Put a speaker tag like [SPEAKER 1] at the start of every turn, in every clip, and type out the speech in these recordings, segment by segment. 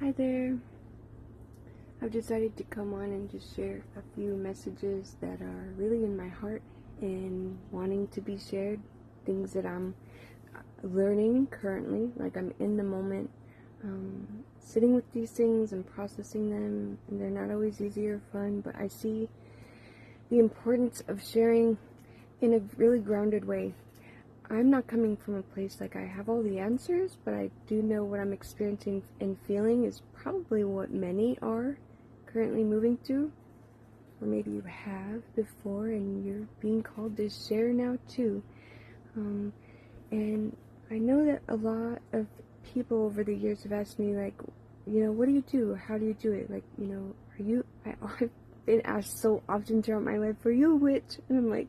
[SPEAKER 1] Hi there. I've decided to come on and just share a few messages that are really in my heart and wanting to be shared. Things that I'm learning currently, like I'm in the moment, sitting with these things and processing them. And they're not always easy or fun, but I see the importance of sharing in a really grounded way. I'm not coming from a place like I have all the answers, but I do know what I'm experiencing and feeling is probably what many are currently moving through. Or maybe you have before and you're being called to share now too. And I know that a lot of people over the years have asked me, like, what do you do? How do you do it? Like, I've been asked so often throughout my life, are you a witch? And I'm like,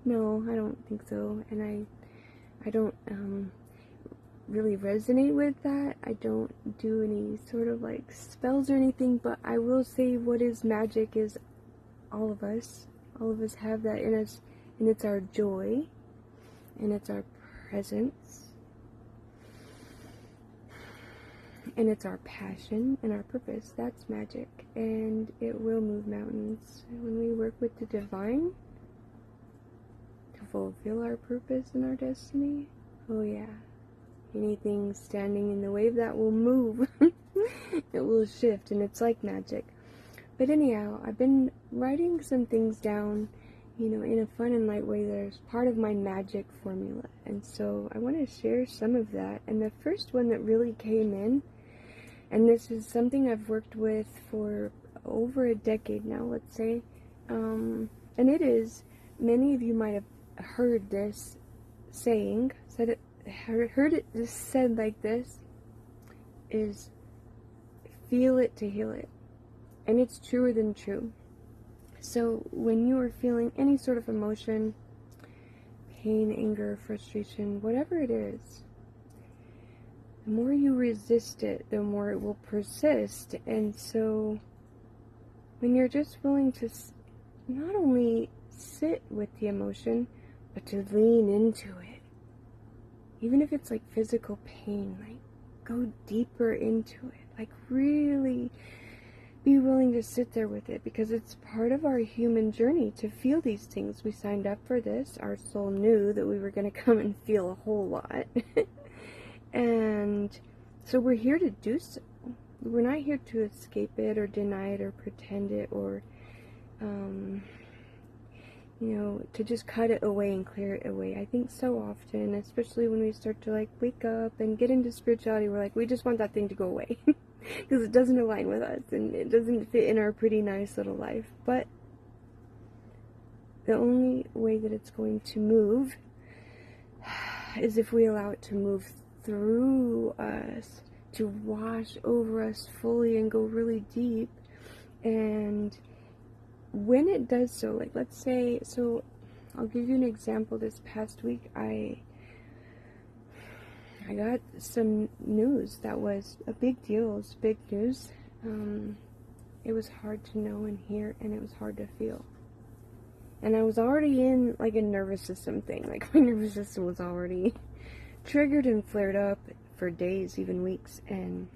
[SPEAKER 1] no, I don't think so. And I don't really resonate with that. I don't do any sort of like spells or anything, but I will say what is magic is all of us. All of us have that in us, and it's our joy, and it's our presence, and it's our passion and our purpose. That's magic, and it will move mountains. When we work with the divine to fulfill our purpose and our destiny, oh yeah, anything standing in the way of that will move. It will shift, and it's like magic. But anyhow, I've been writing some things down, in a fun and light way. There's part of my magic formula, and so I want to share some of that. And the first one that really came in, and this is something I've worked with for over a decade now, let's say, and it is, many of you might have heard this saying, heard it just said like this, is feel it to heal it. And it's truer than true. So when you are feeling any sort of emotion, pain, anger, frustration, whatever it is, the more you resist it, the more it will persist. And so when you're just willing to not only sit with the emotion, but to lean into it, even if it's like physical pain, like go deeper into it, like really be willing to sit there with it, because it's part of our human journey to feel these things. We signed up for this. Our soul knew that we were going to come and feel a whole lot. And so we're here to do so. We're not here to escape it or deny it or pretend it or, to just cut it away and clear it away. I think so often, especially when we start to like wake up and get into spirituality, we're like, we just want that thing to go away. Because it doesn't align with us and it doesn't fit in our pretty nice little life. But the only way that it's going to move is if we allow it to move through us, to wash over us fully and go really deep. And when it does so, like let's say, so I'll give you an example. This past week I got some news that was a big deal. It was big news. It was hard to know and hear, and it was hard to feel. And I was already in like a nervous system thing. Like my nervous system was already triggered and flared up for days, even weeks. And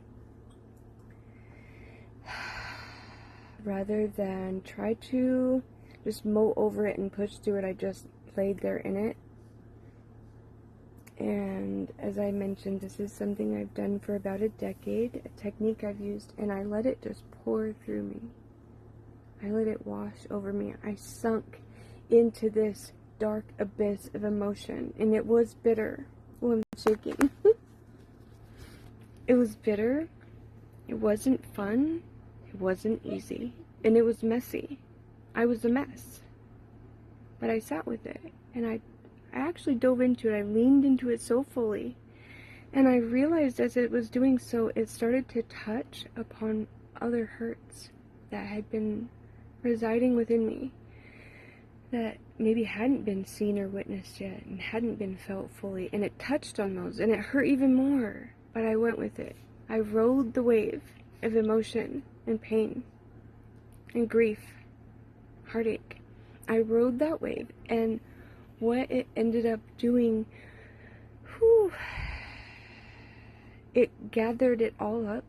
[SPEAKER 1] rather than try to just mow over it and push through it, I just laid there in it. And as I mentioned, this is something I've done for about a decade, a technique I've used, and I let it just pour through me. I let it wash over me. I sunk into this dark abyss of emotion, and it was bitter. Oh, I'm shaking. It was bitter. It wasn't fun. It wasn't easy. And it was messy. I was a mess. But I sat with it, and I actually dove into it. I leaned into it so fully. And I realized as it was doing so, it started to touch upon other hurts that had been residing within me, that maybe hadn't been seen or witnessed yet and hadn't been felt fully. And it touched on those, and it hurt even more. But I went with it. I rode the wave of emotion and pain and grief, heartache. I rode that wave, and what it ended up doing, it gathered it all up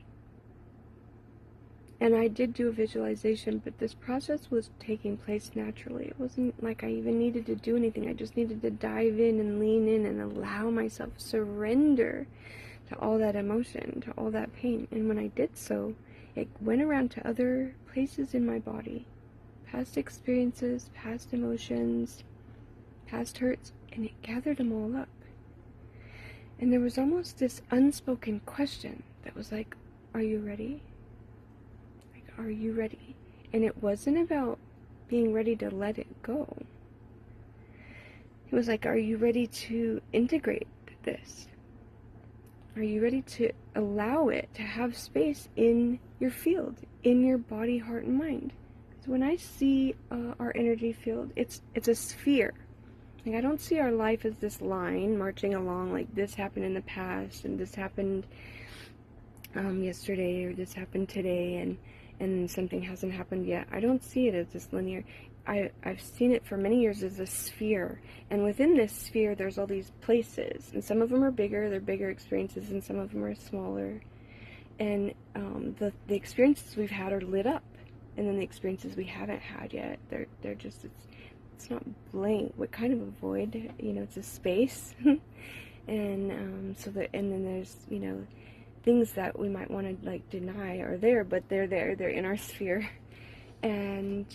[SPEAKER 1] And I did do a visualization, but this process was taking place naturally. It wasn't like I even needed to do anything. I just needed to dive in and lean in and allow myself surrender to all that emotion, to all that pain. And when I did so, it went around to other places in my body. Past experiences, past emotions, past hurts, and it gathered them all up. And there was almost this unspoken question that was like, are you ready? Are you ready? And it wasn't about being ready to let it go. It was like, are you ready to integrate this? Are you ready to allow it to have space in your field, in your body, heart, and mind? Because when I see our energy field, it's a sphere. Like, I don't see our life as this line marching along, like this happened in the past, and this happened yesterday, or this happened today, and something hasn't happened yet. I don't see it as this linear. I've seen it for many years as a sphere, and within this sphere there's all these places, and some of them are bigger, they're bigger experiences, and some of them are smaller, and the experiences we've had are lit up, and then the experiences we haven't had yet, they're just, it's not blank. What kind of a void, it's a space. And and then there's, things that we might want to like deny are there, but they're in our sphere. And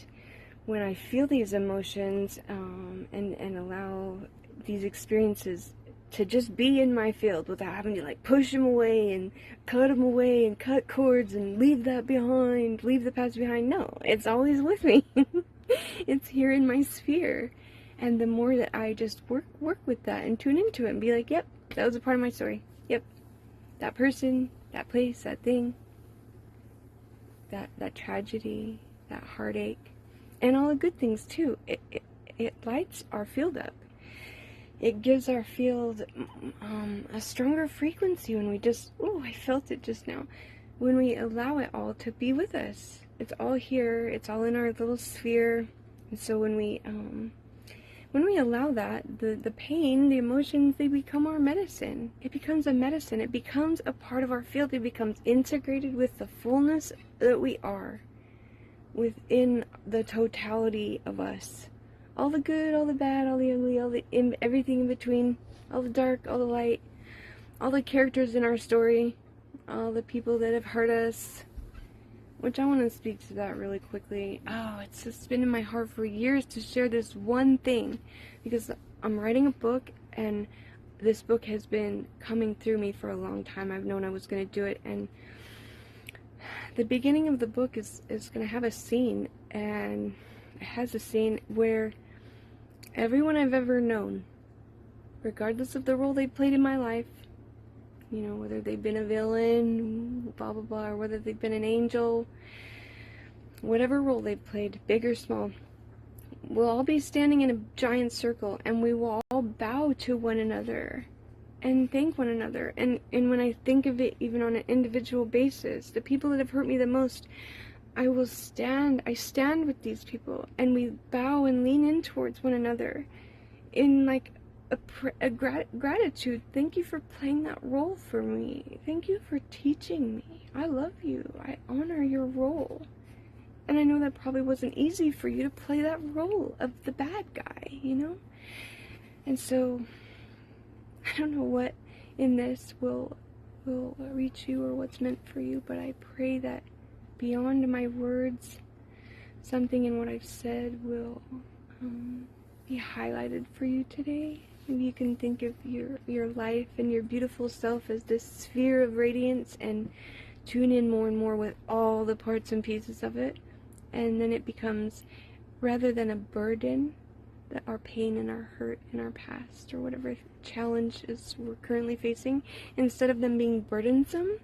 [SPEAKER 1] when I feel these emotions and allow these experiences to just be in my field without having to like push them away and cut cords and leave that behind, leave the past behind, no, it's always with me. It's here in my sphere. And the more that I just work with that and tune into it and be like, yep, that was a part of my story. Yep. That person, that place, that thing, that tragedy, that heartache, and all the good things too. It lights our field up. It gives our field a stronger frequency when we just, I felt it just now. When we allow it all to be with us. It's all here, it's all in our little sphere. And so when we allow that, the pain, the emotions, they become our medicine. It becomes a medicine. It becomes a part of our field. It becomes integrated with the fullness that we are, within the totality of us. All the good, all the bad, all the ugly, everything in between, all the dark, all the light, all the characters in our story, all the people that have hurt us. Which I want to speak to that really quickly. It's just been in my heart for years to share this one thing, because I'm writing a book, and this book has been coming through me for a long time. I've known I was going to do it, and the beginning of the book is going to have a scene, and it has a scene where everyone I've ever known, regardless of the role they played in my life, whether they've been a villain, blah, blah, blah, or whether they've been an angel, whatever role they've played, big or small, we'll all be standing in a giant circle, and we will all bow to one another and thank one another. And when I think of it, even on an individual basis, the people that have hurt me the most, I stand with these people, and we bow and lean in towards one another in like gratitude. Thank you for playing that role for me. Thank you for teaching me. I love you. I honor your role. And I know that probably wasn't easy for you to play that role of the bad guy, And so, I don't know what in this will reach you or what's meant for you, but I pray that beyond my words, something in what I've said will be highlighted for you today. Maybe you can think of your life and your beautiful self as this sphere of radiance, and tune in more and more with all the parts and pieces of it. And then it becomes, rather than a burden, that our pain and our hurt and our past, or whatever challenges we're currently facing, instead of them being burdensome,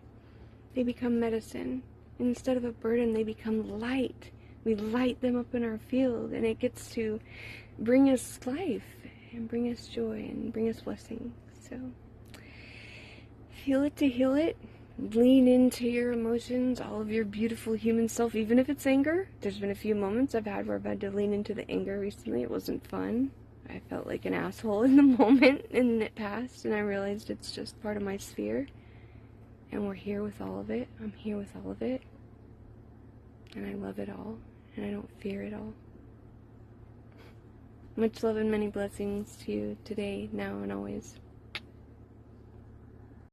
[SPEAKER 1] they become medicine. Instead of a burden, they become light. We light them up in our field, and it gets to bring us life, and bring us joy, and bring us blessing. So, feel it to heal it. Lean into your emotions, all of your beautiful human self, even if it's anger. There's been a few moments I've had where I've had to lean into the anger recently. It wasn't fun. I felt like an asshole in the moment, and it passed, and I realized it's just part of my sphere. And we're here with all of it. I'm here with all of it. and I love it all, and I don't fear it all. Much love and many blessings to you today, now, and always.